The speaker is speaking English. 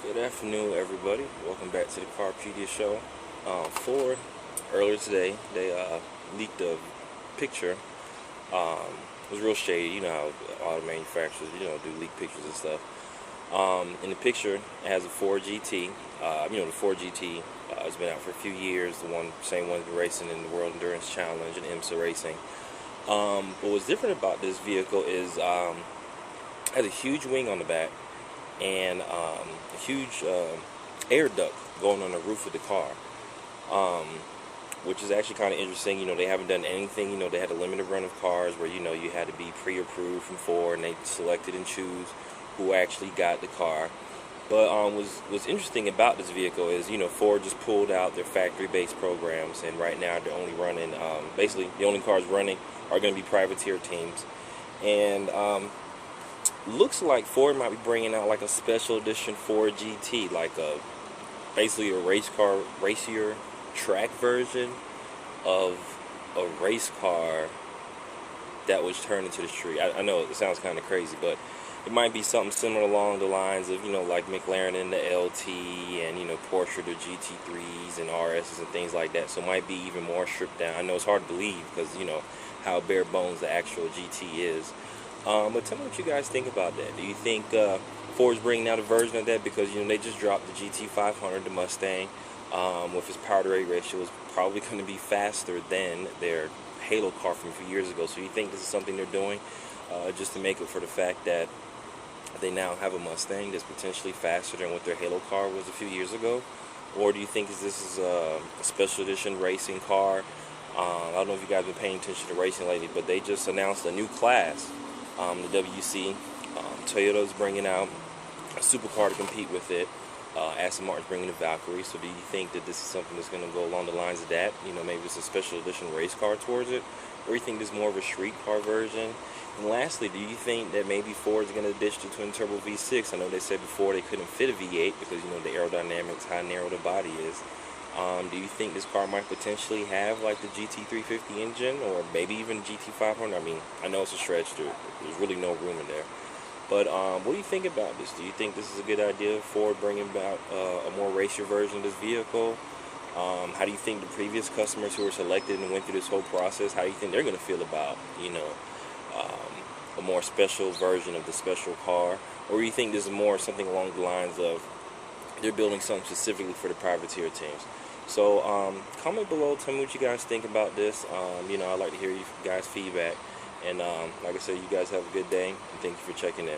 Good afternoon, everybody. Welcome back to the Carpedia show. Ford, earlier today, they leaked a picture. It was real shady. You know how auto manufacturers, do leak pictures and stuff. In the picture, it has a Ford GT. The Ford GT has been out for a few years. Same one racing in the World Endurance Challenge and IMSA racing. But what's different about this vehicle is it has a huge wing on the back and a huge air duct going on the roof of the car, which is actually kind of interesting. They haven't done anything. They had a limited run of cars where you had to be pre-approved from Ford, and they selected and choose who actually got the car. But what's interesting about this vehicle is Ford just pulled out their factory-based programs, and right now they're only running basically the only cars running are going to be privateer teams. And looks like Ford might be bringing out like a special edition Ford GT, like basically a Racier track version of a race car that was turned into the street. I know it sounds kind of crazy, but it might be something similar along the lines of like McLaren and the LT, and Porsche the GT3s and RSs and things like that. So it might be even more stripped down. I know it's hard to believe because how bare bones the actual GT is. But tell me what you guys think about that. Do you think Ford's bringing out a version of that? Because they just dropped the GT500, the Mustang, with its power-to-weight ratio is probably going to be faster than their Halo car from a few years ago. So you think this is something they're doing just to make up for the fact that they now have a Mustang that's potentially faster than what their Halo car was a few years ago? Or do you think this is a special edition racing car? I don't know if you guys have been paying attention to racing lately, but they just announced a new class. The WEC, Toyota is bringing out a supercar to compete with it. Aston Martin's bringing the Valkyrie. So do you think that this is something that's going to go along the lines of that? Maybe it's a special edition race car towards it? Or you think this is more of a street car version? And lastly, do you think that maybe Ford's going to ditch the twin-turbo V6? I know they said before they couldn't fit a V8 because, the aerodynamics, how narrow the body is. Do you think this car might potentially have like the GT350 engine, or maybe even GT500? I know it's a stretch. There's really no room in there. But what do you think about this? Do you think this is a good idea, Ford bringing about a more racier version of this vehicle? How do you think the previous customers who were selected and went through this whole process, how do you think they're going to feel about, a more special version of the special car? Or do you think this is more something along the lines of they're building something specifically for the privateer teams? So comment below, tell me what you guys think about this. I'd like to hear you guys' feedback. And like I said, you guys have a good day, and thank you for checking in.